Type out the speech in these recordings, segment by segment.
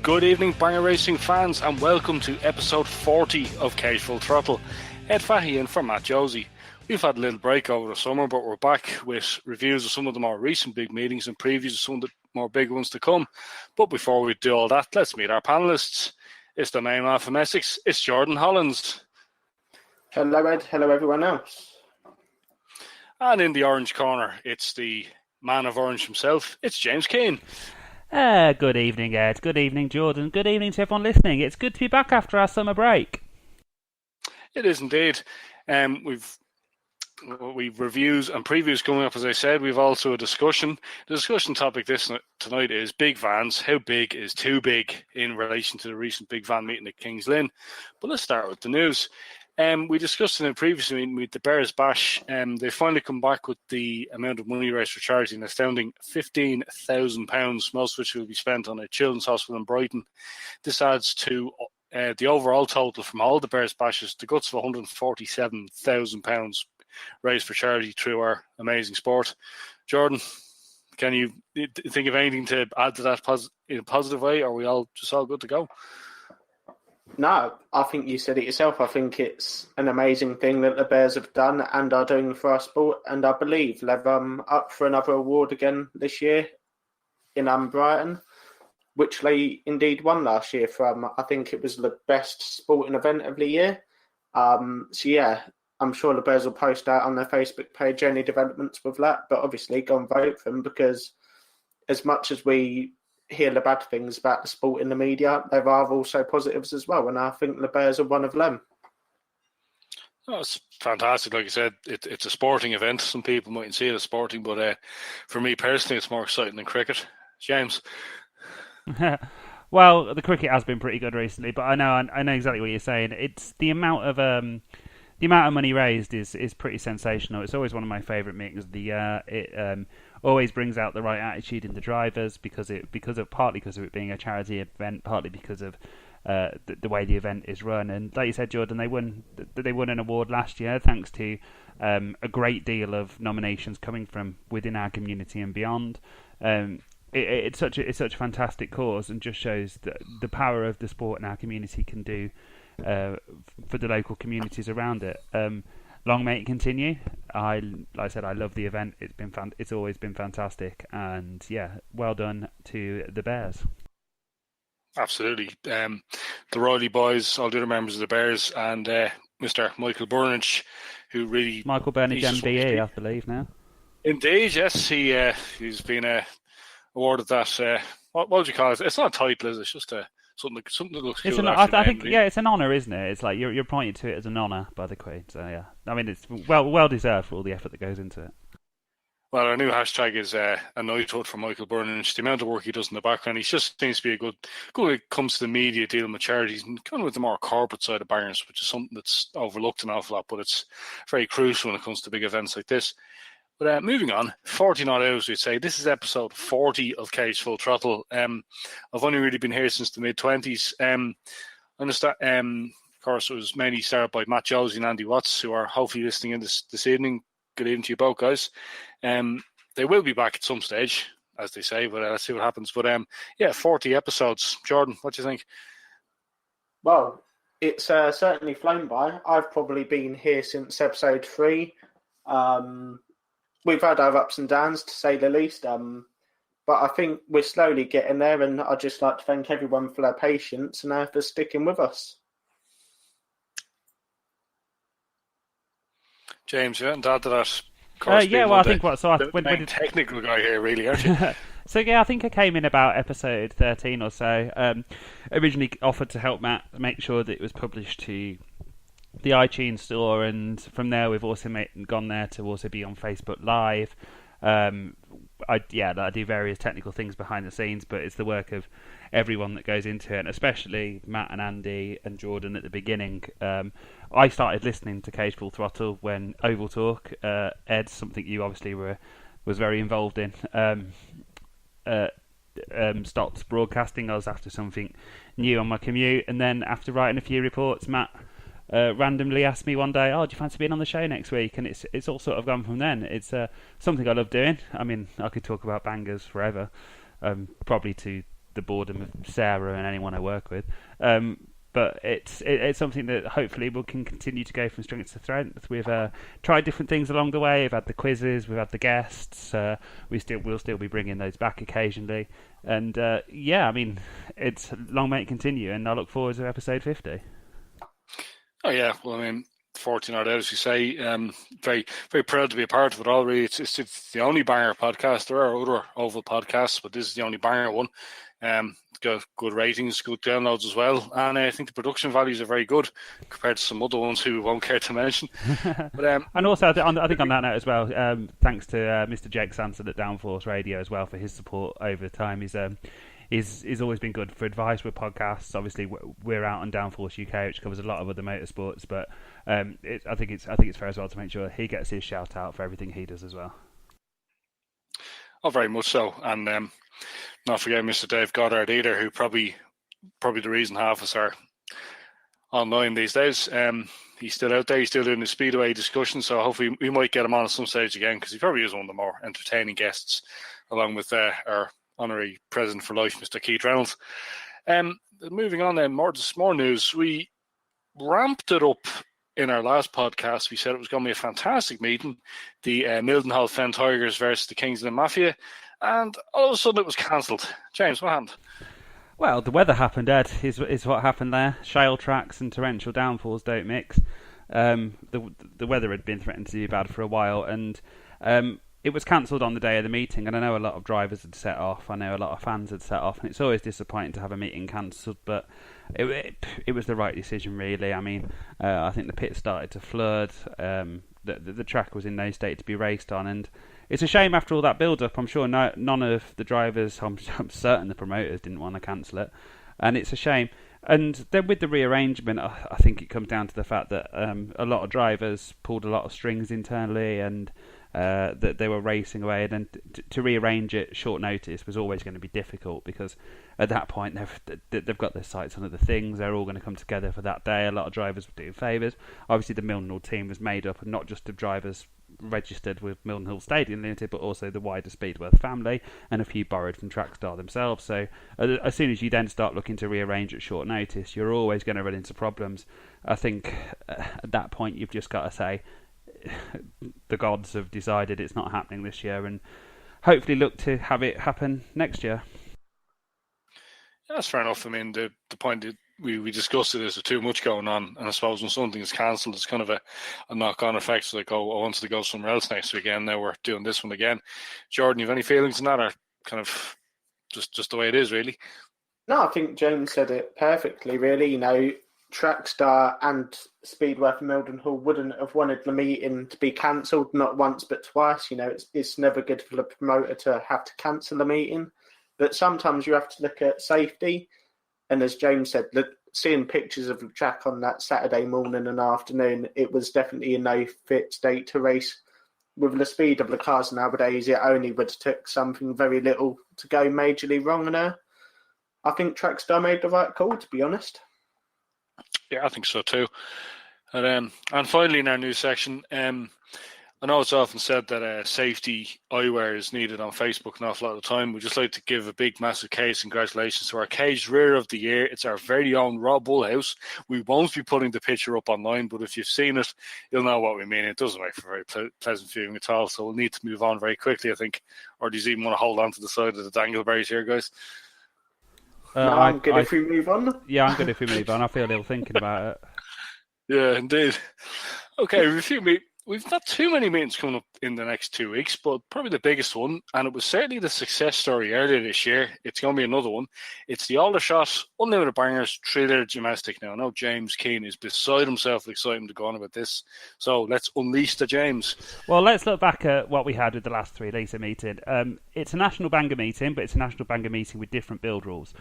Good evening, Banger Racing fans, and welcome to episode 40 of Full Throttle. Ed Fahey in for Matt Josie. We've had a little break over the summer, but we're back with reviews of some of the more recent big meetings and previews of some of the more big ones to come. But before we do all that, let's meet our panellists. It's the main man from Essex, it's Jordan Hollands. Hello, Ed. Hello, everyone else. And in the orange corner, it's the man of orange himself, it's James Keane. Good evening, Ed. Good evening, Jordan. Good evening to everyone listening. It's good to be back after our summer break. It is indeed. We've reviews and previews coming up, as I said. We've also a discussion. The discussion topic tonight is big vans. How big is too big in relation to the recent big van meeting at Kings Lynn? But let's start with the news. We discussed in a previous meeting with the Bears Bash. They finally come back with the amount of money raised for charity, an astounding £15,000, most of which will be spent on a children's hospital in Brighton. This adds to the overall total from all the Bears Bashes, the guts of £147,000 raised for charity through our amazing sport. Jordan, can you think of anything to add to that in a positive way, or are we all good to go? No, I think you said it yourself. I think it's an amazing thing that the Bears have done and are doing for our sport, and I believe they're up for another award again this year in Brighton, which they indeed won last year from, I think it was the best sporting event of the year. So yeah, I'm sure the Bears will post out on their Facebook page any developments with that, but obviously go and vote for them, because as much as we hear the bad things about the sport in the media, there are also positives as well, and I think the Bears are one of them. Oh, it's fantastic. Like I said, it's a sporting event. Some people mightn't see it as sporting, but for me personally, it's more exciting than cricket. James? Well, the cricket has been pretty good recently, but I know exactly what you're saying. It's the amount of money raised is pretty sensational. It's always one of my favourite meetings of the year. It always brings out the right attitude in the drivers partly because of it being a charity event, partly because of the way the event is run. And like you said, Jordan, they won an award last year thanks to a great deal of nominations coming from within our community and beyond. It's such a fantastic cause, and just shows the power of the sport in our community can do for the local communities around it. Long may it continue. Like I said, I love the event. It's always been fantastic, and yeah, well done to the Bears. Absolutely. The Riley boys, all the other members of the Bears, and Mr. Michael Burnage, who really... Michael Burnage MBE, I believe now. Indeed, yes. He's been awarded that... what would you call it? It's not a title, is it? It's just something that looks cool. I think, yeah, it's an honour, isn't it? It's like you're pointing to it as an honour by the Queen. So yeah, I mean, it's well deserved for all the effort that goes into it. Well, our new hashtag is a knighthood for Michael Burnage. The amount of work he does in the background, he just seems to be a good when it comes to the media, dealing with charities and kind of with the more corporate side of Bangers, which is something that's overlooked an awful lot, but it's very crucial when it comes to big events like this. But moving on, 40 odd hours, we'd say. This is episode 40 of Cage Full Throttle. I've only really been here since the mid-20s. Of course, it was mainly started by Matt Josie and Andy Watts, who are hopefully listening in this evening. Good evening to you both, guys. They will be back at some stage, as they say, but let's see what happens. But 40 episodes. Jordan, what do you think? Well, it's certainly flown by. I've probably been here since episode 3. We've had our ups and downs, to say the least, but I think we're slowly getting there, and I'd just like to thank everyone for their patience and for sticking with us. James, you haven't added that. I think when technical guy here, really, aren't you? So yeah, I think I came in about episode 13 or so. Originally offered to help Matt make sure that it was published to the iTunes store, and from there we've also gone there to also be on Facebook Live. I do various technical things behind the scenes, but it's the work of everyone that goes into it, and especially Matt and Andy and Jordan at the beginning. I started listening to Cage Full Throttle when Oval Talk, Ed, something you obviously was very involved in, stopped broadcasting. I was after something new on my commute, and then after writing a few reports, Matt randomly asked me one day, "Oh, do you fancy being on the show next week?" And it's all sort of gone from then. It's something I love doing. I mean, I could talk about bangers forever, probably to the boredom of Sarah and anyone I work with. But it's something that hopefully we can continue to go from strength to strength. We've tried different things along the way. We've had the quizzes, we've had the guests. We'll still be bringing those back occasionally. And I mean, it's long may it continue, and I look forward to episode 50. Oh yeah, well, I mean, 14 odd out, as you say. Very, very proud to be a part of it all. Really, it's the only banger podcast. There are other Oval podcasts, but this is the only banger one. Got good ratings, good downloads as well, and I think the production values are very good compared to some other ones who we won't care to mention. But and also, I think on that note as well, thanks to Mr. Jake Sanson at Downforce Radio as well for his support over time. He's always been good for advice with podcasts. Obviously, we're out on Downforce UK, which covers a lot of other motorsports, but I think it's fair as well to make sure he gets his shout out for everything he does as well. Oh, very much so, and not forget Mr. Dave Goddard either, who probably the reason half of us are online these days. He's still out there. He's still doing the Speedway discussion, so hopefully we might get him on at some stage again, because he probably is one of the more entertaining guests, along with our honorary president for life, Mr. Keith Reynolds. Moving on then, more news. We ramped it up in our last podcast. We said it was going to be a fantastic meeting, the Mildenhall Fen Tigers versus the Kingsland Mafia, and all of a sudden it was cancelled. James, what happened? Well, the weather happened, Ed, is what happened there. Shale tracks and torrential downfalls don't mix. The weather had been threatened to be bad for a while, and it was cancelled on the day of the meeting, and I know a lot of drivers had set off, I know a lot of fans had set off, and it's always disappointing to have a meeting cancelled, but it was the right decision, really. I mean, I think the pit started to flood, the track was in no state to be raced on, and it's a shame after all that build-up. I'm sure none of the drivers, I'm certain the promoters didn't want to cancel it, and it's a shame. And then with the rearrangement, I think it comes down to the fact that a lot of drivers pulled a lot of strings internally, and that they were racing away, and then to rearrange it short notice was always going to be difficult, because at that point they've got their sights on other things. They're all going to come together for that day. A lot of drivers were doing favours. Obviously the Mildenhall team was made up of not just of drivers registered with Mildenhall Stadium Limited, but also the wider Speedworth family, and a few borrowed from Trackstar themselves. So as soon as you then start looking to rearrange at short notice, you're always going to run into problems. I think at that point you've just got to say the gods have decided it's not happening this year, and hopefully look to have it happen next year. Yeah, that's fair enough. I mean, the point that we discussed it is there's too much going on, and I suppose when something is cancelled, it's kind of a knock-on effect. So like, oh, I wanted to go somewhere else next weekend, now we're doing this one again. Jordan, you have any feelings on that, or kind of just the way it is, really? No, I think James said it perfectly, really. You know, Trackstar and Speedworth and Mildenhall wouldn't have wanted the meeting to be cancelled, not once but twice. You know, it's never good for the promoter to have to cancel a meeting, but sometimes you have to look at safety. And as James said, seeing pictures of the track on that Saturday morning and afternoon, it was definitely a no fit state to race. With the speed of the cars nowadays, it only would have took something very little to go majorly wrong. And I think Trackstar made the right call, to be honest. Yeah, I think so too. And finally, in our news section, I know it's often said that safety eyewear is needed on Facebook an awful lot of the time. We'd just like to give a big, massive case congratulations to our caged rear of the year. It's our very own Rob Woolhouse. We won't be putting the picture up online, but if you've seen it, you'll know what we mean. It doesn't make for very pleasant viewing at all, so we'll need to move on very quickly, I think. Or do you even want to hold on to the side of the dangleberries here, guys? I'm good if we move on. Yeah, I'm good if we move on. I feel ill thinking about it. Yeah, indeed. Okay, we've not too many meetings coming up in the next 2 weeks, but probably the biggest one, and it was certainly the success story earlier this year. It's going to be another one. It's the Aldershot Unlimited Bangers 3-litre domestic. Now, I know James Keane is beside himself with excitement to go on about this, so let's unleash the James. Well, let's look back at what we had with the last 3-litre meeting. It's a national banger meeting, but it's a national banger meeting with different build rules.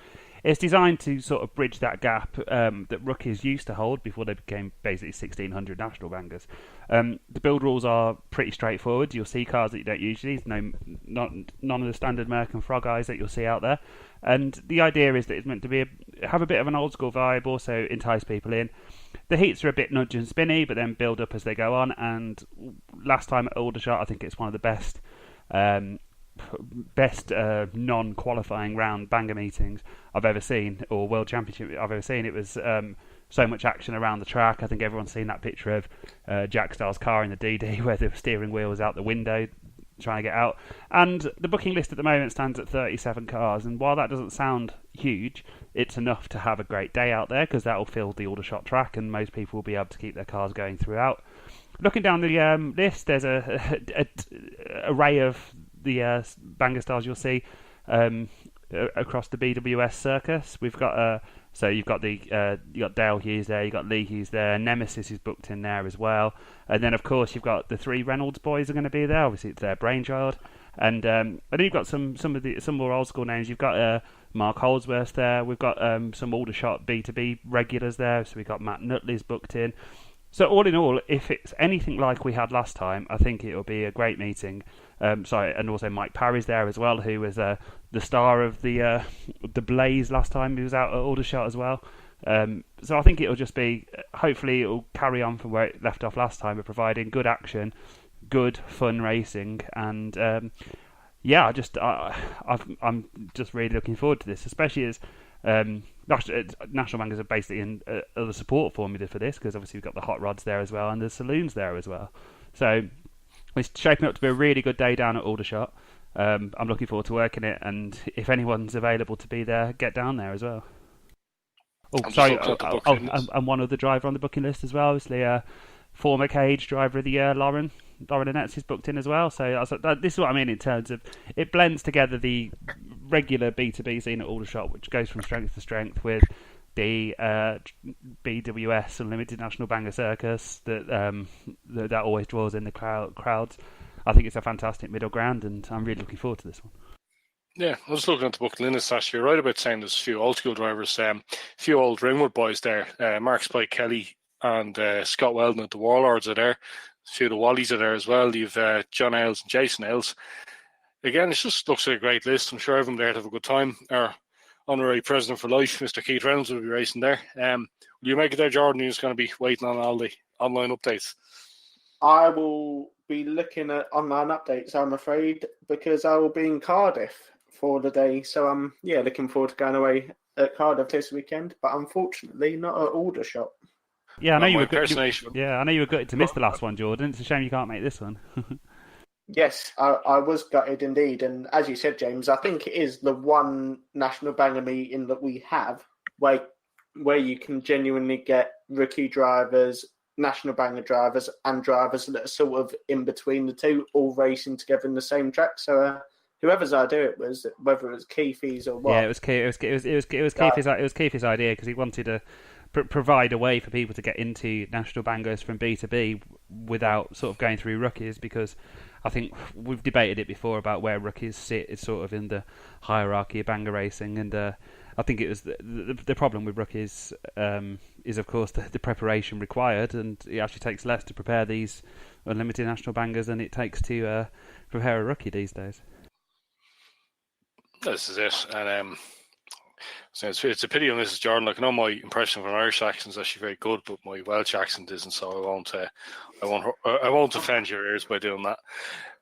It's designed to sort of bridge that gap that rookies used to hold before they became basically 1,600 national bangers. The build rules are pretty straightforward. You'll see cars that you don't usually. None of the standard American Frog Eyes that you'll see out there. And the idea is that it's meant to have a bit of an old school vibe, also entice people in. The heats are a bit nudge and spinny, but then build up as they go on. And last time at Aldershot, I think it's one of the best best non-qualifying round banger meetings I've ever seen, or World Championship I've ever seen. It was so much action around the track. I think everyone's seen that picture of Jack Starr's car in the DD where the steering wheel was out the window trying to get out. And the booking list at the moment stands at 37 cars, and while that doesn't sound huge, it's enough to have a great day out there, because that will fill the Aldershot track and most people will be able to keep their cars going throughout. Looking down the list, there's a array of the banger stars you'll see across the BWS circus. We've got so you've got you got Dale Hughes there, you've got Lee Hughes there, Nemesis is booked in there as well, and then of course you've got the 3 Reynolds boys are going to be there. Obviously it's their brainchild, and then you've got some more old school names. You've got Mark Holdsworth there. We've got some Aldershot B2B regulars there. So we've got Matt Nutley's booked in. So all in all, if it's anything like we had last time, I think it'll be a great meeting. And also Mike Parry's there as well, who was the star of the Blaze last time. He was out at Aldershot as well. So I think it'll just be, hopefully it'll carry on from where it left off last time, of providing good action, good fun racing, and I'm just really looking forward to this, especially as National Bangers are basically in the support formula for this, because obviously we've got the hot rods there as well and the saloons there as well. So it's shaping up to be a really good day down at Aldershot. I'm looking forward to working it, and if anyone's available to be there, get down there as well. Oh, sorry, and one other driver on the booking list as well, obviously former Cage driver of the year, Lauren Annetz is booked in as well. So this is what I mean in terms of it blends together the regular B2B scene at Aldershot, which goes from strength to strength, with the BWS Unlimited National Banger Circus that always draws in the crowds. I think it's a fantastic middle ground, and I'm really looking forward to this one. Yeah, I was looking at the booking list, Sash. You're right about saying there's a few old school drivers, a few old Ringwood boys there. Mark Spike Kelly and Scott Weldon at the Warlords are there. A few of the Wallies are there as well. You've John Ailes and Jason Ailes. Again, it just looks like a great list. I'm sure everyone there to have a good time. Our honorary president for life, Mr. Keith Reynolds, will be racing there. Will you make it there, Jordan? You're just going to be waiting on all the online updates. I will be looking at online updates, I'm afraid, because I will be in Cardiff for the day. So I'm looking forward to going away at Cardiff this weekend, but unfortunately not at Aldershot. Yeah, I know you were gutted to miss the last one, Jordan. It's a shame you can't make this one. Yes, I was gutted indeed, and as you said, James, I think it is the one national banger meeting that we have where you can genuinely get rookie drivers, national banger drivers, and drivers that are sort of in between the two, all racing together in the same track. So whoever's idea it was, whether it was Keith's or what, yeah, it was Keith's idea, because he wanted to provide a way for people to get into national bangers from B2B without sort of going through rookies, because I think we've debated it before about where rookies sit is sort of in the hierarchy of banger racing, and I think it was the problem with rookies is of course the preparation required, and it actually takes less to prepare these unlimited national bangers than it takes to prepare a rookie these days. This is it, and so it's a pity on Mrs. Jordan. Like, I know my impression of an Irish accent is actually very good, but my Welsh accent isn't, so I won't offend your ears by doing that.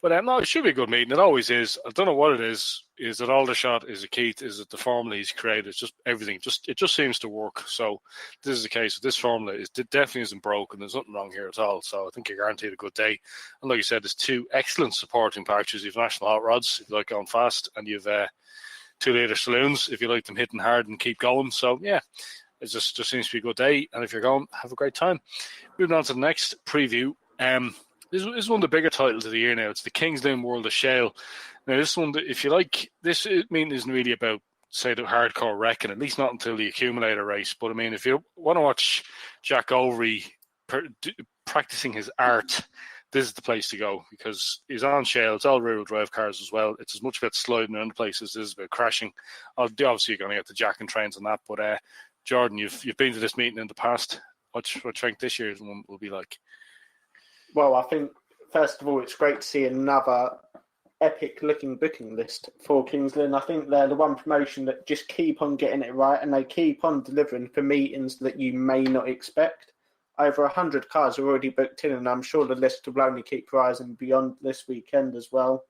But no, it should be a good meeting. It always is. I don't know what it is. Is it Aldershot? Is it Keith? Is it the formula he's created? It's just everything. It just seems to work. So this is the case. This formula it definitely isn't broken. There's nothing wrong here at all. So I think you're guaranteed a good day. And like you said, there's 2 excellent supporting packages. You've National Hot Rods if you like going fast, and you've 2-litre saloons if you like them hitting hard and keep going. So yeah, it just seems to be a good day. And if you're going, have a great time. Moving on to the next preview. This is one of the bigger titles of the year now. It's the King's Lynn World of Shale. Now, this one, if you like, this meeting isn't really about, say, the hardcore wrecking, at least not until the accumulator race. But I mean, if you want to watch Jack Overy practicing his art, this is the place to go, because he's on shale. It's all rear-wheel drive cars as well. It's as much about sliding around places as about crashing. Obviously, you're going to get the jack and trains on that. But Jordan, you've been to this meeting in the past. What do you think this year's one will be like? Well, I think, first of all, it's great to see another epic-looking booking list for Kings Lynn. I think they're the one promotion that just keep on getting it right, and they keep on delivering for meetings that you may not expect. Over 100 cars are already booked in, and I'm sure the list will only keep rising beyond this weekend as well.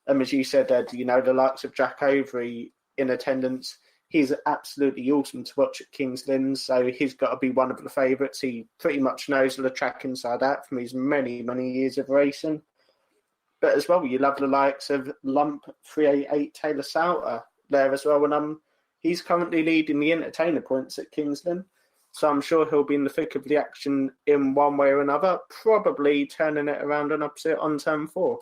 As you said, Ed, the likes of Jack Overy in attendance, he's absolutely awesome to watch at Kings Lynn, so he's got to be one of the favourites. He pretty much knows the track inside out from his many, many years of racing. But as well, you love the likes of Lump 388 Taylor Souter there as well, and he's currently leading the entertainer points at Kings Lynn. So I'm sure he'll be in the thick of the action in one way or another, probably turning it around and opposite on turn 4.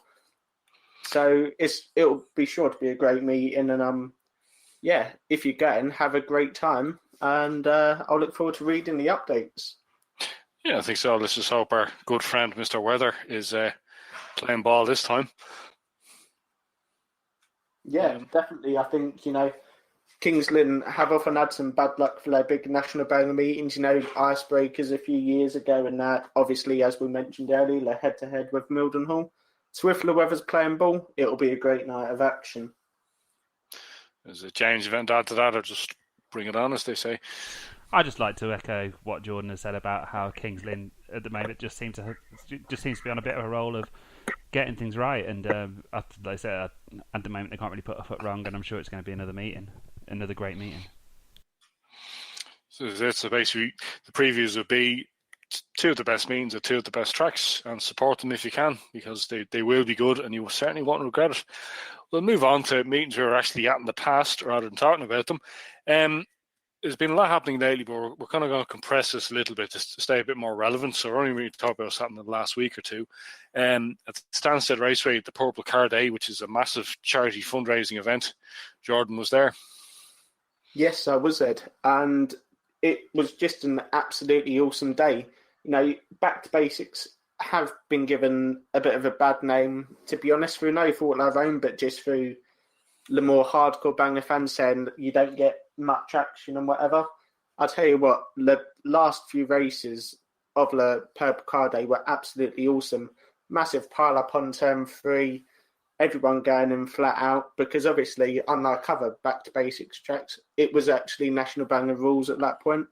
So it'll be sure to be a great meeting, and if you're going, have a great time, and I'll look forward to reading the updates. Yeah, I think so. Let's just hope our good friend Mr. Weather is playing ball this time. Yeah, definitely. I think Kings Lynn have often had some bad luck for their big national banger meetings. Icebreakers a few years ago, and that obviously, as we mentioned earlier, they're head-to-head with Mildenhall. So if the weather's playing ball, it'll be a great night of action. Is a change event add to that, or just bring it on, as they say? I just like to echo what Jordan has said about how Kings Lynn at the moment just seems to be on a bit of a roll of getting things right. And like I said, at the moment they can't really put a foot wrong, and I'm sure it's going to be another great meeting. So basically, the previews would be 2 of the best meetings at 2 of the best tracks, and support them if you can, because they will be good, and you certainly won't regret it. We'll move on to meetings we were actually at in the past, rather than talking about them. There's been a lot happening lately, but we're kind of going to compress this a little bit to stay a bit more relevant. So we're only really talking about what's happened in the last week or two. At Stansted Raceway, the Purple Car Day, which is a massive charity fundraising event. Jordan was there. Yes, I was, Ed, and it was just an absolutely awesome day. Back to Basics have been given a bit of a bad name, to be honest, through no fault of their own, but just through the more hardcore banger fans saying that you don't get much action and whatever. I'll tell you what, the last few races of the Purple Car Day were absolutely awesome. Massive pile up on turn 3, everyone going in flat out, because obviously, unlike other Back to Basics tracks, it was actually National Banger rules at that point,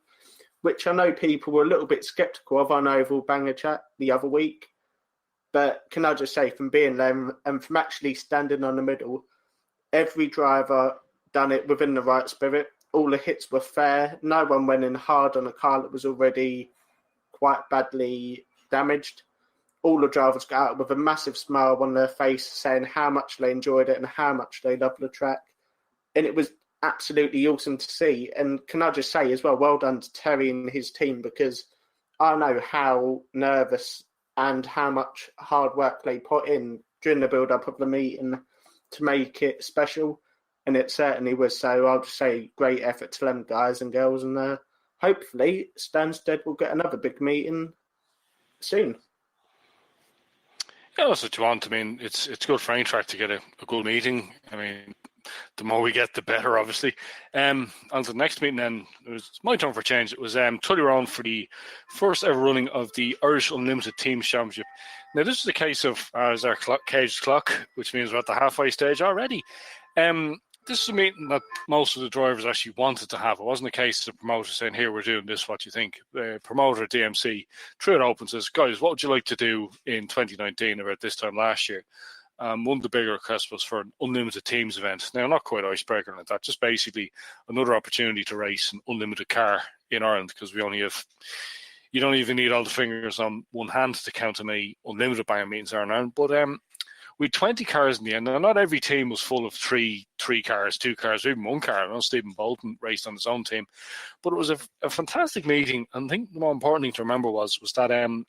which I know people were a little bit sceptical of on Oval Banger Chat the other week. But can I just say, from being there and from actually standing on the middle, every driver done it within the right spirit. All the hits were fair. No one went in hard on a car that was already quite badly damaged. All the drivers got out with a massive smile on their face, saying how much they enjoyed it and how much they loved the track. And it was absolutely awesome to see. And can I just say as well, well done to Terry and his team, because I know how nervous and how much hard work they put in during the build-up of the meeting to make it special. And it certainly was. So I'll just say great effort to them guys and girls. And hopefully Stansted will get another big meeting soon. Yeah, that's what you want. I mean, it's good for any track to get a good meeting. I mean, the more we get, the better, obviously. On to the next meeting then, it was my turn for a change. It was Tully Rowan for the first ever running of the Irish Unlimited Teams Championship. Now, this is a case of, as our caged clock, which means we're at the halfway stage already. This is a meeting that most of the drivers actually wanted to have. It wasn't a case of the promoter saying, here, we're doing this, what do you think? The promoter, DMC, threw it open, says, guys, what would you like to do in 2019 about this time last year? One of the bigger requests was for an unlimited teams event. Now, not quite icebreaker like that, just basically another opportunity to race an unlimited car in Ireland, because we only have, you don't even need all the fingers on one hand to count how many unlimited banger meetings are in Ireland. But we had 20 cars in the end. Now, not every team was full of three cars, 2 cars, or even 1 car. I know Stephen Bolton raced on his own team. But it was a fantastic meeting. And I think the more important thing to remember was that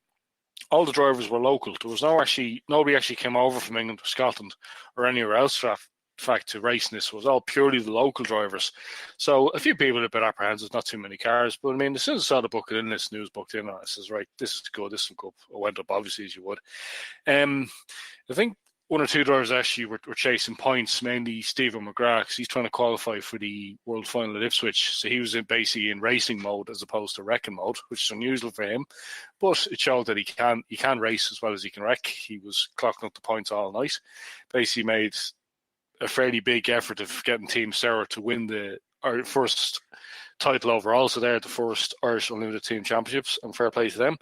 all the drivers were local. There was nobody actually came over from England or Scotland or anywhere else for that fact to race in this. It was all purely the local drivers. So a few people were a bit apprehensive, not too many cars. But I mean, as soon as I saw the bucket in, this news booked in, I says, right, this is good, this is good. I went up, obviously, as you would. I think 1 or 2 drivers actually were chasing points, mainly Stephen McGrath, because he's trying to qualify for the World Final at Ipswich. So he was basically in racing mode as opposed to wrecking mode, which is unusual for him. But it showed that he can race as well as he can wreck. He was clocking up the points all night. Basically made a fairly big effort of getting Team Sarah to win the our first title overall, so they're the first Irish Unlimited Team Championships, and fair play to them.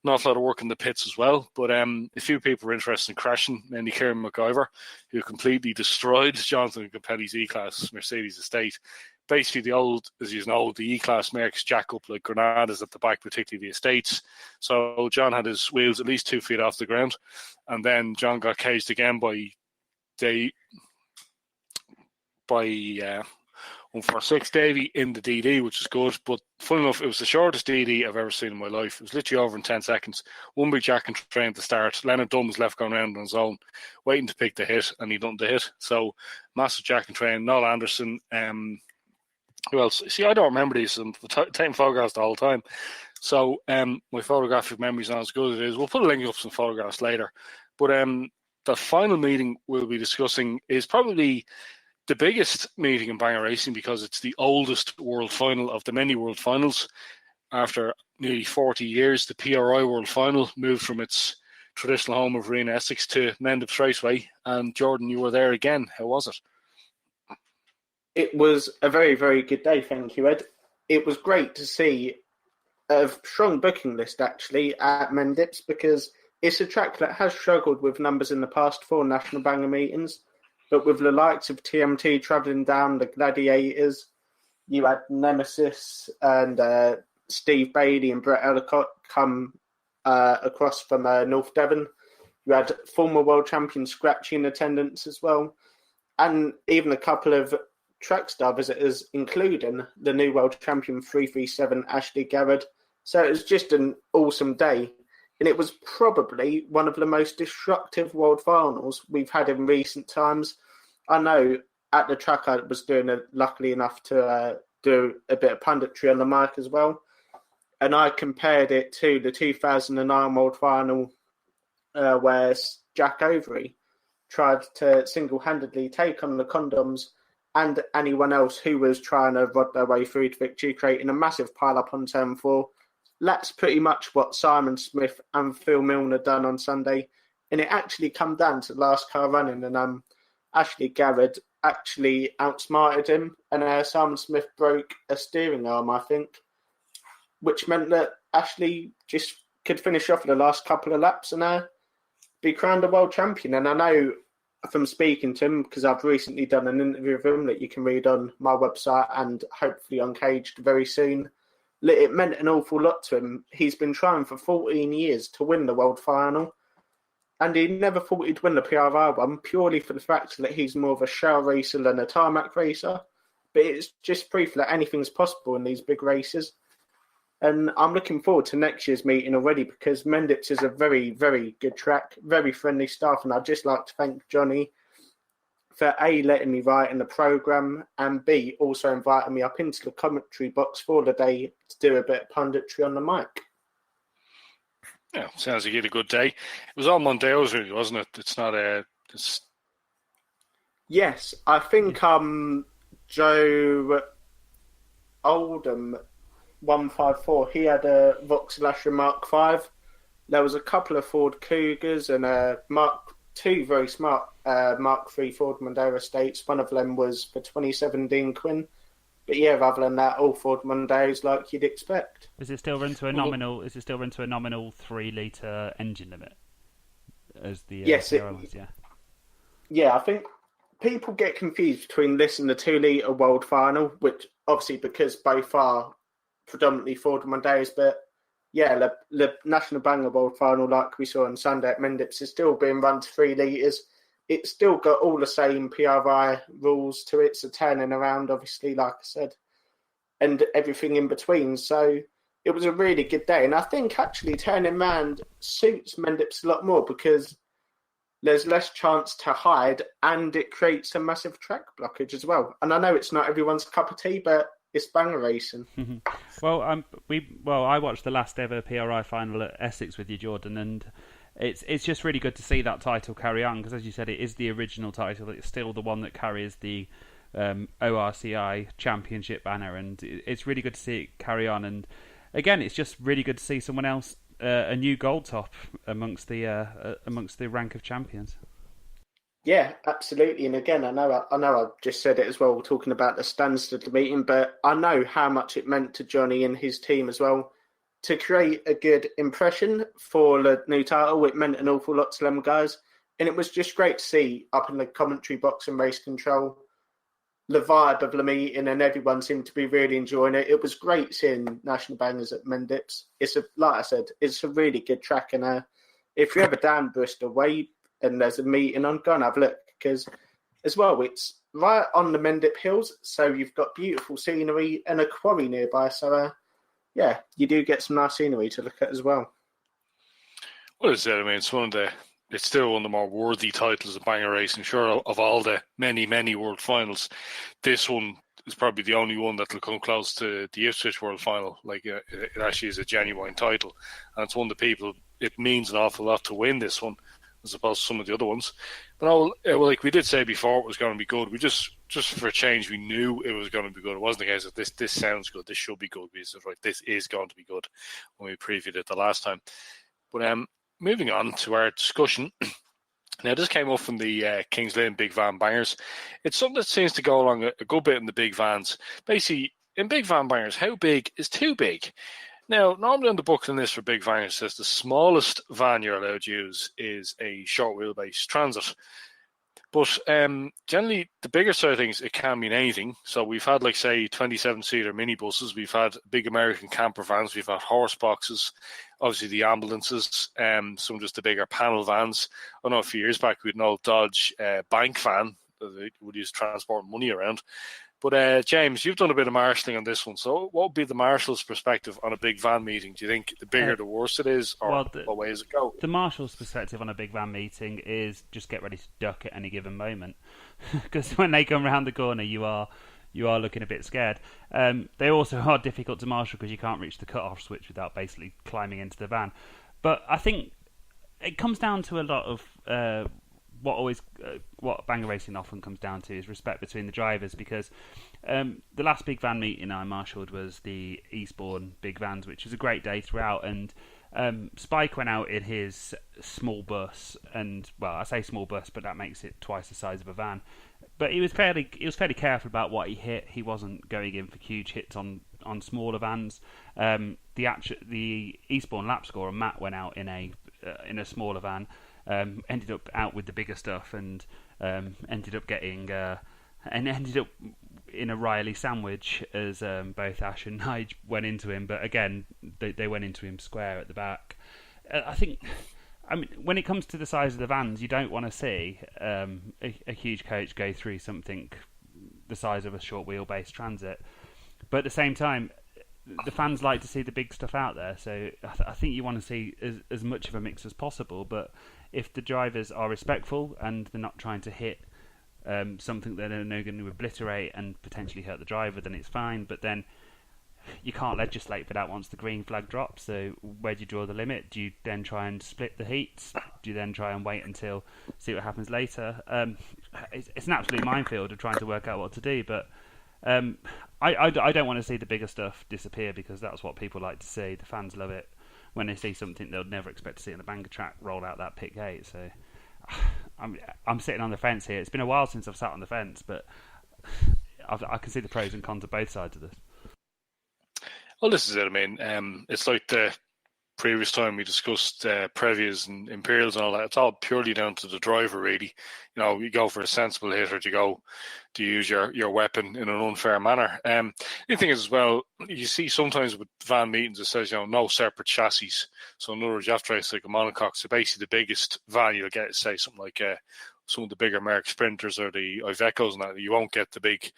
An awful lot of work in the pits as well, but a few people were interested in crashing, mainly Kieran McIver, who completely destroyed Jonathan Capelli's E-Class Mercedes estate. Basically, the E-Class Mercs jack up like Granadas at the back, particularly the estates. So John had his wheels at least 2 feet off the ground, and then John got caged again by 146 Davy in the DD, which is good. But fun enough, it was the shortest DD I've ever seen in my life. It was literally over in 10 seconds. One big jack and train at the start. Leonard Dunn was left going around on his own, waiting to pick the hit, and he done the hit. So massive jack and train. Noel Anderson. Who else? See, I don't remember these. I'm taking photographs the whole time. So my photographic memory's not as good as it is. We'll put a link up some photographs later. But the final meeting we'll be discussing is probably the biggest meeting in banger racing because it's the oldest world final of the many world finals. After nearly 40 years, the PRI World Final moved from its traditional home of Arena Essex to Mendips Raceway. And Jordan, you were there again. How was it? It was a very, very good day, thank you, Ed. It was great to see a strong booking list, actually, at Mendips because it's a track that has struggled with numbers in the past for national banger meetings. But with the likes of TMT travelling down, the Gladiators, you had Nemesis and Steve Bailey and Brett Ellicott come across from North Devon. You had former world champion Scratchy in attendance as well. And even a couple of track star visitors, including the new world champion 337 Ashley Garrett. So it was just an awesome day. And it was probably one of the most destructive world finals we've had in recent times. I know at the track I was luckily enough to do a bit of punditry on the mic as well. And I compared it to the 2009 world final where Jack Overy tried to single-handedly take on the condoms and anyone else who was trying to rod their way through to victory, creating a massive pile-up on turn 4. That's pretty much what Simon Smith and Phil Milner done on Sunday. And it actually come down to the last car running. And Ashley Garrett actually outsmarted him. And Simon Smith broke a steering arm, I think, which meant that Ashley just could finish off the last couple of laps and be crowned a world champion. And I know from speaking to him, because I've recently done an interview with him that you can read on my website and hopefully on Caged very soon, it meant an awful lot to him. He's been trying for 14 years to win the world final, and he never thought he'd win the PRI one purely for the fact that he's more of a shell racer than a tarmac racer. But it's just proof that anything's possible in these big races. And I'm looking forward to next year's meeting already because Mendips is a very, very good track, very friendly staff. And I'd just like to thank Johnny for A, letting me write in the programme, and B, also inviting me up into the commentary box for the day to do a bit of punditry on the mic. Yeah, sounds like you had a good day. It was all Mondeo's really, wasn't it? It's not a... Yes, I think Joe Oldham 154, he had a Vauxhall Mark 5. There was a couple of Ford Cougars and a two very smart Mark 3 Ford Mondeo estates. One of them was for 2017 Quinn. But yeah, other than that, all Ford Mondeos like you'd expect. Is it still run to a nominal 3-litre engine limit? As the yes, yeah. I think people get confused between this and the 2-litre World Final, which obviously because both are predominantly Ford Mondeos, but yeah, the National Banger World Final, like we saw on Sunday at Mendips, is still being run to 3 litres. It's still got all the same PRI rules to it, so turning around, obviously, like I said, and everything in between. So it was a really good day. And I think actually turning around suits Mendips a lot more because there's less chance to hide and it creates a massive track blockage as well. And I know it's not everyone's cup of tea, but it's banger racing. Well, I watched the last ever PRI final at Essex with you, Jordan, and it's just really good to see that title carry on because, as you said, it is the original title. It's still the one that carries the ORCI Championship banner, and it's really good to see it carry on. And again, it's just really good to see someone else, a new gold top amongst the rank of champions. Yeah, absolutely. And again, I know I've just said it as well, talking about the Stansted meeting, but I know how much it meant to Johnny and his team as well. To create a good impression for the new title, it meant an awful lot to them guys. And it was just great to see up in the commentary box and race control, the vibe of the meeting, and everyone seemed to be really enjoying it. It was great seeing National Bangers at Mendips. Like I said, it's a really good track. And if you're ever down Bristol Way and there's a meeting on, go and have a look, because as well, it's right on the Mendip Hills, so you've got beautiful scenery and a quarry nearby. So, yeah, you do get some nice scenery to look at as well. Well, as I said, I mean, it's still one of the more worthy titles of banger racing. Sure, of all the many, many world finals, this one is probably the only one that will come close to the Ipswich World Final. Like, it actually is a genuine title, and it's one of the people. It means an awful lot to win this one, as opposed to some of the other ones. But like we did say before, it was going to be good. We just for a change, we knew it was going to be good. It wasn't the case of this sounds good, this should be good. We said, right, this is going to be good when we previewed it the last time. But moving on to our discussion. Now, this came up from the Kings Lynn Big Van Bangers. It's something that seems to go along a good bit in the big vans. Basically, in Big Van Bangers, how big is too big? Now, normally on the booking list for big van, it says the smallest van you're allowed to use is a short wheelbase Transit. But generally, the bigger side of things, it can mean anything. So we've had, like, say, 27-seater minibuses. We've had big American camper vans. We've had horse boxes. Obviously, the ambulances. Some just the bigger panel vans. I know a few years back, we had an old Dodge bank van that they would use to transport money around. But, James, you've done a bit of marshalling on this one. So what would be the marshal's perspective on a big van meeting? Do you think the bigger, the worse it is, or what way does it go? The marshal's perspective on a big van meeting is just get ready to duck at any given moment. Because when they come around the corner, you are looking a bit scared. They also are difficult to marshal because you can't reach the cut-off switch without basically climbing into the van. But I think it comes down to a lot of... what banger racing often comes down to is respect between the drivers, because the last big van meeting I marshalled was the Eastbourne big vans, which was a great day throughout, and Spike went out in his small bus, and well, I say small bus, but that makes it twice the size of a van. But he was fairly careful about what he hit. He wasn't going in for huge hits on smaller vans. The Eastbourne lap scorer Matt went out in a smaller van. Ended up out with the bigger stuff, and ended up getting ended up in a Riley sandwich as both Ash and Nige went into him. But again, they went into him square at the back. I mean, when it comes to the size of the vans, you don't want to see a huge coach go through something the size of a short wheelbase Transit. But at the same time, the fans like to see the big stuff out there, so I think you want to see as much of a mix as possible. But if the drivers are respectful and they're not trying to hit something that they're going to obliterate and potentially hurt the driver, then it's fine. But then you can't legislate for that once the green flag drops. So where do you draw the limit? Do you then try and split the heats? Do you then try and wait until see what happens later? It's an absolute minefield of trying to work out what to do. But I don't want to see the bigger stuff disappear, because that's what people like to see. The fans love it when they see something they'll never expect to see on the banger track roll out that pit gate. So I'm sitting on the fence here. It's been a while since I've sat on the fence, but I can see the pros and cons of both sides of this. Well, this is it. I mean, it's like the previous time we discussed Previas and Imperials and all that. It's all purely down to the driver, really. You know, you go for a sensible hit, or do you use your weapon in an unfair manner. The thing is, as well, you see sometimes with van meetings it says, no separate chassis. So in other words, you have to race like a monocoque. So basically the biggest van you'll get is, say, something like some of the bigger Merc Sprinters or the Ivecos and that. You won't get the big...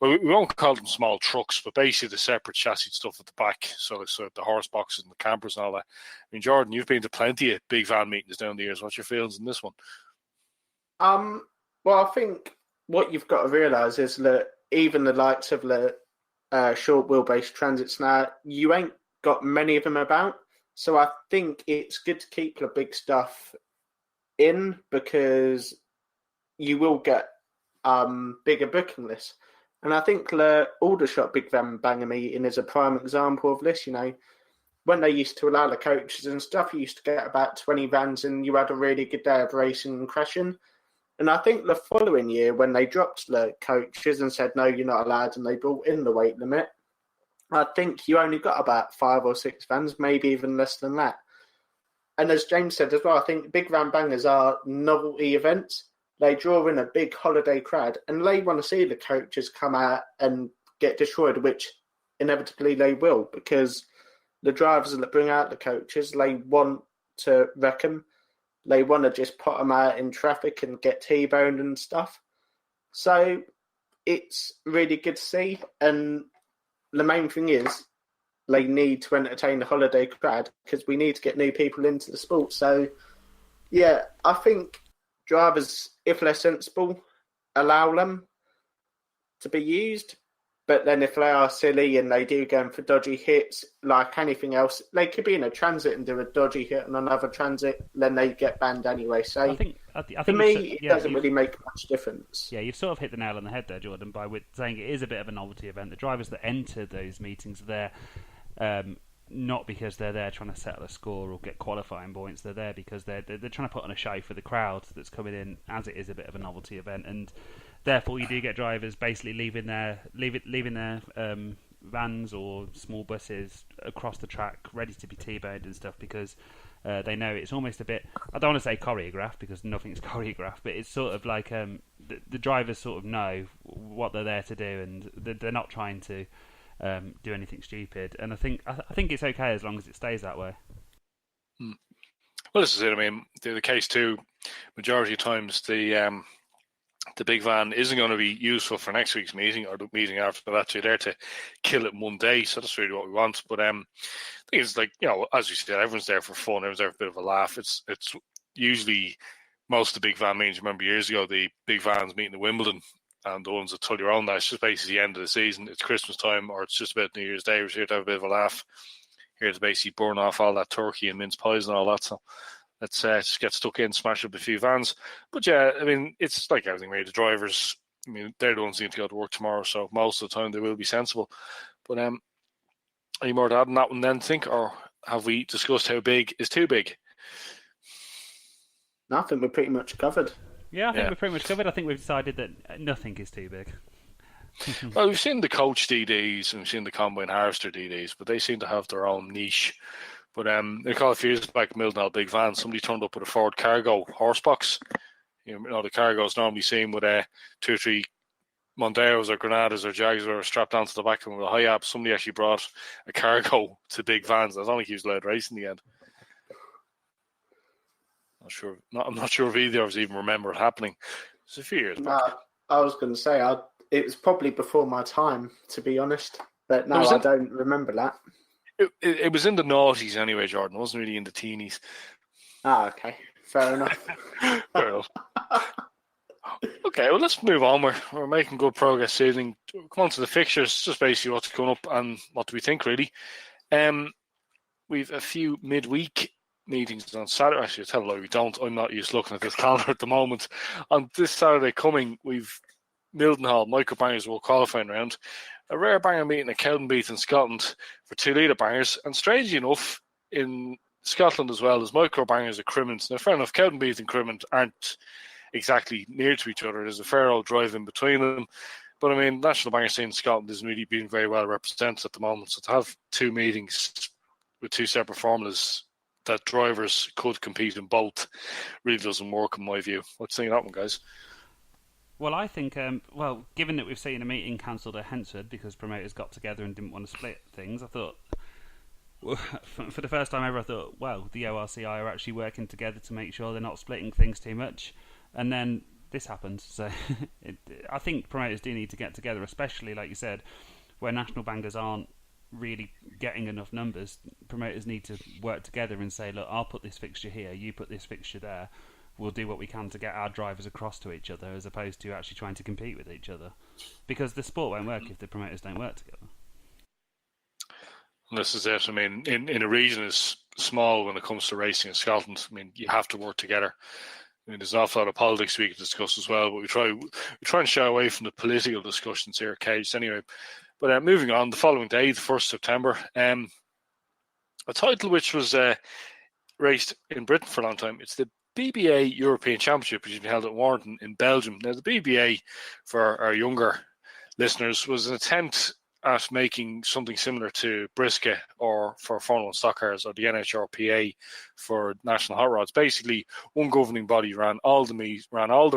Well, we won't call them small trucks, but basically the separate chassis stuff at the back. So the horse boxes and the campers and all that. I mean, Jordan, you've been to plenty of big van meetings down the years. What's your feelings in this one? Well, I think what you've got to realise is that even the likes of the short wheelbase Transits now, you ain't got many of them about. So I think it's good to keep the big stuff in, because you will get bigger booking lists. And I think the Aldershot Big Van Banger meeting is a prime example of this. When they used to allow the coaches and stuff, you used to get about 20 vans and you had a really good day of racing and crashing. And I think the following year, when they dropped the coaches and said, no, you're not allowed, and they brought in the weight limit, I think you only got about 5 or 6 vans, maybe even less than that. And as James said as well, I think big van bangers are novelty events. They draw in a big holiday crowd, and they want to see the coaches come out and get destroyed, which inevitably they will, because the drivers that bring out the coaches, they want to wreck them. They want to just put them out in traffic and get T-boned and stuff. So it's really good to see. And the main thing is they need to entertain the holiday crowd because we need to get new people into the sport. So, yeah, I think drivers, if they're sensible, allow them to be used. But then if they are silly and they do go for dodgy hits, like anything else, they could be in a transit and do a dodgy hit on another transit, then they get banned anyway. So I think to me, it doesn't really make much difference. Yeah, you've sort of hit the nail on the head there, Jordan, by saying it is a bit of a novelty event. The drivers that enter those meetings are there not because they're there trying to settle a score or get qualifying points. They're there because they're trying to put on a show for the crowd that's coming in, as it is a bit of a novelty event. And therefore, you do get drivers basically leaving their vans or small buses across the track, ready to be T-boned and stuff, because they know it's almost a bit. I don't want to say choreographed because nothing's choreographed, but it's sort of like the drivers sort of know what they're there to do, and they're not trying to do anything stupid. And I think it's okay as long as it stays that way. Well, this is it. I mean, the case too. Majority of times, the big van isn't going to be useful for next week's meeting or the meeting after that. You're there to kill it in one day, so that's really what we want. But I think it's like, as you said, everyone's there for fun. Everyone's there for a bit of a laugh. It's usually most of the big van meetings. Remember years ago, the big vans meeting in Wimbledon, and the ones that told you around that, it's just basically the end of the season. It's Christmas time, or it's just about New Year's Day. We're here to have a bit of a laugh. Here to basically burn off all that turkey and mince pies and all that. So let's just get stuck in, smash up a few vans. But yeah, I mean, it's like everything, really. The drivers, I mean, they're the ones who need to go to work tomorrow, so most of the time they will be sensible. But any more to add on that one then, think, or have we discussed how big is too big? No, I think we're pretty much covered. Yeah, I think we're pretty much covered. I think we've decided that nothing is too big. Well, we've seen the coach DDs and we've seen the combine harvester DDs, but they seem to have their own niche. But a couple of years back, Mildenhall Big Van, somebody turned up with a Ford Cargo horse box. The Cargo is normally seen with 2 or 3 Mondeos or Granadas or Jags or strapped onto the back of them with a high ab. Somebody actually brought a Cargo to big vans. I don't think he was allowed to race in the end. I'm not sure if either of us even remember it happening. It's a few years back. I was going to say, it was probably before my time, to be honest. But no, I don't remember that. It was in the noughties anyway, Jordan. It wasn't really in the teenies. Okay. Fair enough. Fair enough. Okay, well, let's move on. We're making good progress this evening. Come on to the fixtures, just basically what's coming up and what do we think, really. We've a few midweek meetings on Saturday. Actually, tell a lie, we don't. I'm not used to looking at this calendar at the moment. On this Saturday coming, we've Mildenhall Micro Bangers World Qualifying Round, a rare banger meeting at Cowdenbeath in Scotland for 2 litre bangers, and strangely enough, in Scotland as well, as Micro Bangers at Crimmins. Now, fair enough, Cowdenbeath and Crimmins aren't exactly near to each other. There's a fair old drive in between them. But I mean, national banger scene in Scotland isn't really being very well represented at the moment. So to have 2 meetings with 2 separate formulas that drivers could compete in both really doesn't work in my view. What do you think of that one, guys? Well, I think, given that we've seen a meeting cancelled at Hensford because promoters got together and didn't want to split things, I thought, for the first time ever, I thought, well, the ORCI are actually working together to make sure they're not splitting things too much. And then this happened. So I think promoters do need to get together, especially, like you said, where national bangers aren't really getting enough numbers. Promoters need to work together and say, look, I'll put this fixture here, you put this fixture there. We'll do what we can to get our drivers across to each other, as opposed to actually trying to compete with each other. Because the sport won't work if the promoters don't work together. This is it. I mean, in a region as small when it comes to racing in Scotland, I mean, you have to work together. I mean, there's an awful lot of politics we can discuss as well, but we try and shy away from the political discussions here, Cage. Anyway, but moving on, the following day, the 1st September, a title which was raced in Britain for a long time. It's the BBA European Championship, which has been held at Warrington in Belgium. Now, the BBA, for our younger listeners, was an attempt at making something similar to Brisket or for Formula 1 stock cars, or the NHRPA for national hot rods. Basically, one governing body ran all the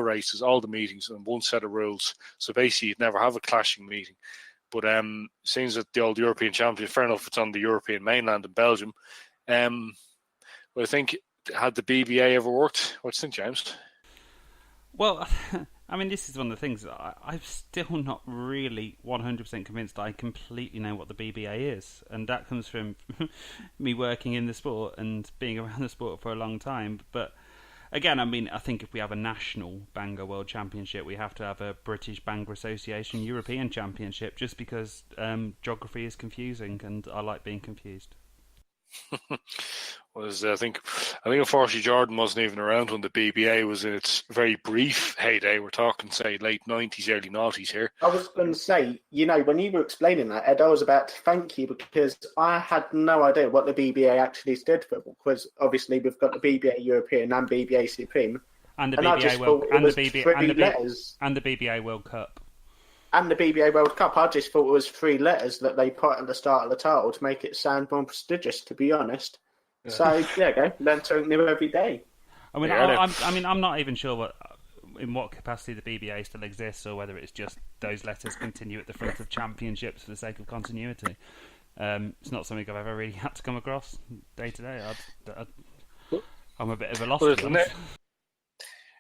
races, all the meetings, and one set of rules. So basically, you'd never have a clashing meeting. But seems that the old European Championship, fair enough, it's on the European mainland in Belgium. But I think, had the BBA ever worked? What do you think, James? Well, I mean, this is one of the things that I'm still not really 100% convinced I completely know what the BBA is. And that comes from me working in the sport and being around the sport for a long time. But again, I mean, I think if we have a national Banger World Championship, we have to have a British Banger Association European Championship, just because geography is confusing and I like being confused. I think unfortunately Jordan wasn't even around when the BBA was in its very brief heyday. We're talking, say, late 90s, early 90s here. I was going to say, when you were explaining that, Ed, I was about to thank you because I had no idea what the BBA actually stood for, because obviously we've got the BBA European and BBA Supreme. And the BBA World and the BBA World Cup. And the BBA World Cup. I just thought it was 3 letters that they put at the start of the title to make it sound more prestigious, to be honest. Yeah. So there you go. Learn something new every day. I mean, I'm not even sure in what capacity the BBA still exists, or whether it's just those letters continue at the front of championships for the sake of continuity. It's not something I've ever really had to come across day to day. I'm a bit of a loss.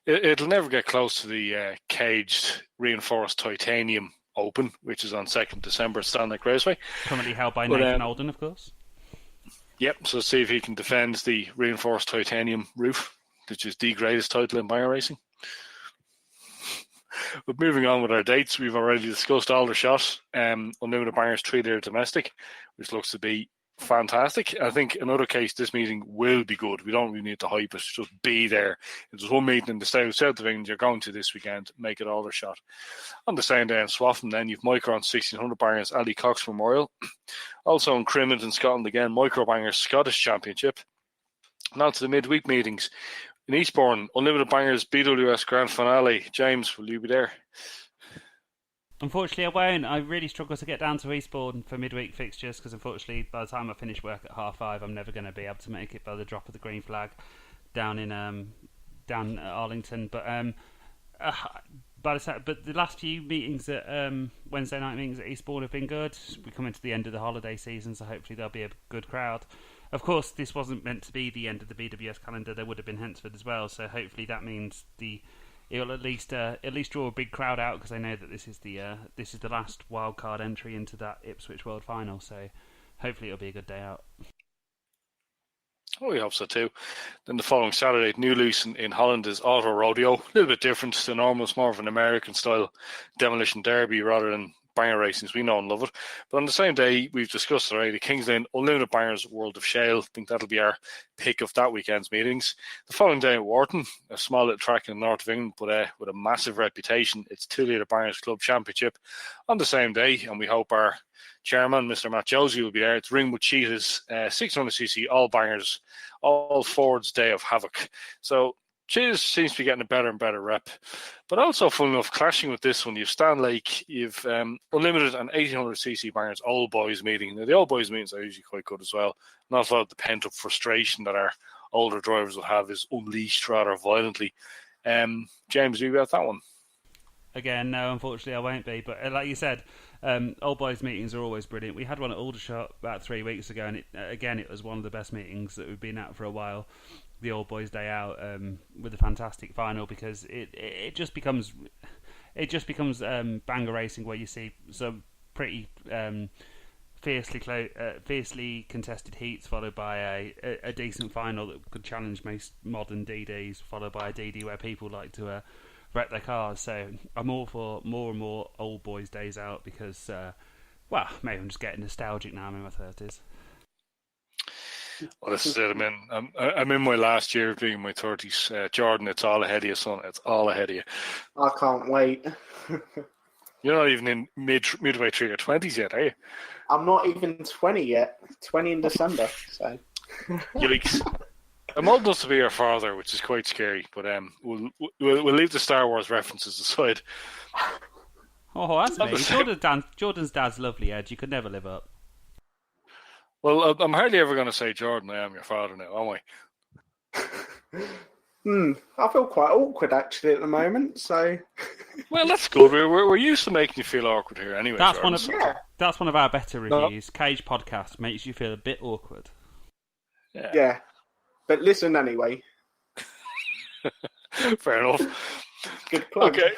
It'll never get close to the caged reinforced titanium Open, which is on 2nd December at Stanley Raceway. Currently held by Nathan Olden, of course. Yep, so see if he can defend the reinforced titanium roof, which is the greatest title in Banger racing. But moving on with our dates, we've already discussed Aldershot, Unlimited Bangers 3-year domestic, which looks to be fantastic. I think in other case, this meeting will be good. We don't really need to hype it, just be there. If there's one meeting in the south of England you're going to this weekend, make it Aldershot. On the same day in Swaffham, then you've Micro on 1600 Bangers, Ali Cox Memorial. Also in Crimond in Scotland again, Micro Bangers Scottish Championship. Now to the midweek meetings. In Eastbourne, Unlimited Bangers BWS Grand Finale. James, will you be there? Unfortunately, I won't. I really struggle to get down to Eastbourne for midweek fixtures because, unfortunately, by the time I finish work at 5:30, I'm never going to be able to make it by the drop of the green flag down at Arlington. But the last few meetings at Wednesday night meetings at Eastbourne have been good. We come into the end of the holiday season, so hopefully there'll be a good crowd. Of course, this wasn't meant to be the end of the BWS calendar. There would have been Hensford as well, so hopefully that means it'll at least draw a big crowd out, because I know that this is the last wildcard entry into that Ipswich World Final. So hopefully it'll be a good day out. Oh, we hope so too. Then the following Saturday, New Loose in Holland is Auto Rodeo. A little bit different to normal. It's more of an American style demolition derby rather than Banger racing, we know and love it. But on the same day, we've discussed already, Kings Lynn Unlimited Bangers World of Shale. I think that'll be our pick of that weekend's meetings. The following day at Wharton, a small little track in the north of England, but with a massive reputation. It's 2-litre Bangers Club Championship on the same day, and we hope our chairman, Mr. Matt Josie, will be there. It's Ringwood Cheetahs, 600cc, all Bangers, all Ford's Day of Havoc. So Cheetahs seems to be getting a better and better rep. But also, full enough, clashing with this one, you've Stan Lake, you've Unlimited and 1800cc Bangers Old Boys meeting. Now, the Old Boys meetings are usually quite good as well. Not a lot of the pent-up frustration that our older drivers will have is unleashed rather violently. James, do you about that one? Again, no, unfortunately I won't be. But like you said, Old Boys meetings are always brilliant. We had one at Aldershot about 3 weeks ago, and it was one of the best meetings that we've been at for a while. The Old Boys Day Out with a fantastic final, because it just becomes banger racing, where you see some pretty fiercely contested heats, followed by a decent final that could challenge most modern DDs, followed by a DD where people like to wreck their cars. So I'm all for more and more Old Boys Days Out, because maybe I'm just getting nostalgic now. I'm in my 30s. Well, this is it. I'm in my last year of being in my 30s. Jordan, it's all ahead of you, son. It's all ahead of you. I can't wait. You're not even in midway through your 20s yet, are you? I'm not even 20 yet. 20 in December. So. Yikes. I'm old enough to be your father, which is quite scary. But we'll leave the Star Wars references aside. Oh, that's me. Jordan's dad's lovely, Ed. You could never live up. Well, I'm hardly ever going to say, Jordan, I am your father now, am I? I feel quite awkward actually at the moment. So, well, that's good. We're used to making you feel awkward here, anyway. That's Jordan, that's one of our better reviews. No. Cage podcast makes you feel a bit awkward. Yeah. But listen anyway. Fair enough. Good plug. Okay.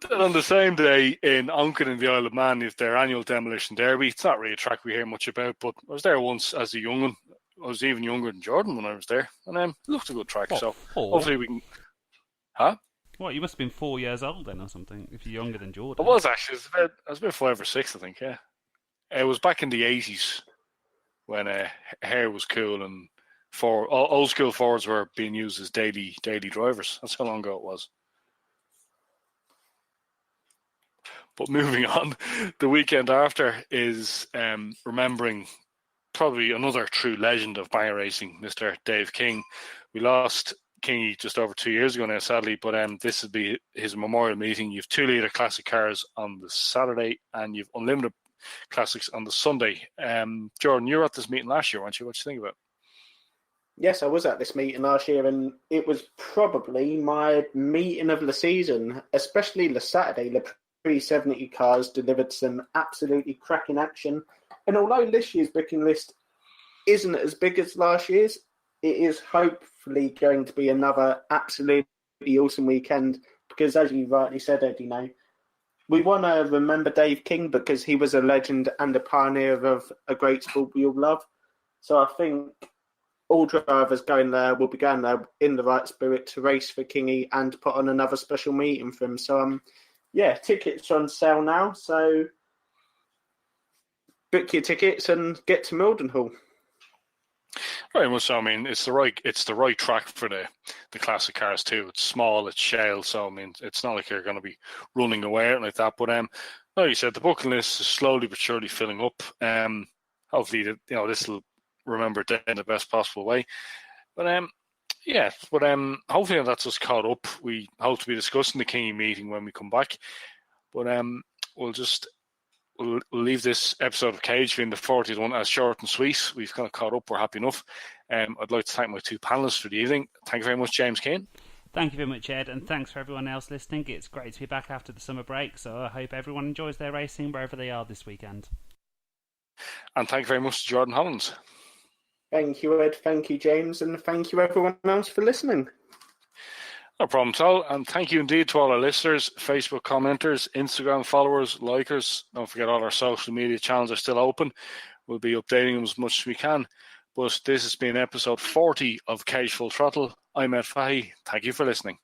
Then on the same day in Onken in the Isle of Man is their annual demolition derby. It's not really a track we hear much about, but I was there once as a young'un. I was even younger than Jordan when I was there, and it looked a good track. What, so 4? Hopefully we can. Huh? What? You must have been 4 years old then, or something. If you're younger than Jordan. I was actually. I was about 5 or 6, I think. Yeah. It was back in the 80s when hair was cool and old school Fords were being used as daily drivers. That's how long ago it was. But moving on, the weekend after is remembering probably another true legend of banger racing, Mr. Dave King. We lost Kingy just over 2 years ago now, sadly, but this will be his memorial meeting. You have 2-litre classic cars on the Saturday and you've unlimited classics on the Sunday. Jordan, you were at this meeting last year, weren't you? What do you think about it? Yes, I was at this meeting last year, and it was probably my meeting of the season, especially the Saturday. The pre-70 cars delivered some absolutely cracking action. And although this year's booking list isn't as big as last year's, it is hopefully going to be another absolutely awesome weekend because, as you rightly said, Ed, we want to remember Dave King because he was a legend and a pioneer of a great sport we all love. So I think all drivers going there will be going there in the right spirit to race for Kingy and put on another special meeting for him. So, tickets are on sale now. So book your tickets and get to Mildenhall. Very much so. I mean, it's the right track for the classic cars too. It's small, it's shale, so I mean, it's not like you're going to be running away or like that. But like you said, the booking list is slowly but surely filling up. Hopefully, this will remember it in the best possible way. But hopefully that's us caught up. We hope to be discussing the Kingy meeting when we come back. But we'll leave this episode of Cage being the 40th one as short and sweet. We've kind of caught up. We're happy enough. I'd like to thank my 2 panellists for the evening. Thank you very much, James Kane. Thank you very much, Ed, and thanks for everyone else listening. It's great to be back after the summer break, so I hope everyone enjoys their racing wherever they are this weekend. And thank you very much to Jordan Hollins. Thank you, Ed. Thank you, James. And thank you, everyone else, for listening. No problem at all. And thank you indeed to all our listeners, Facebook commenters, Instagram followers, likers. Don't forget all our social media channels are still open. We'll be updating them as much as we can. But this has been episode 40 of Cage Full Throttle. I'm Ed Fahey. Thank you for listening.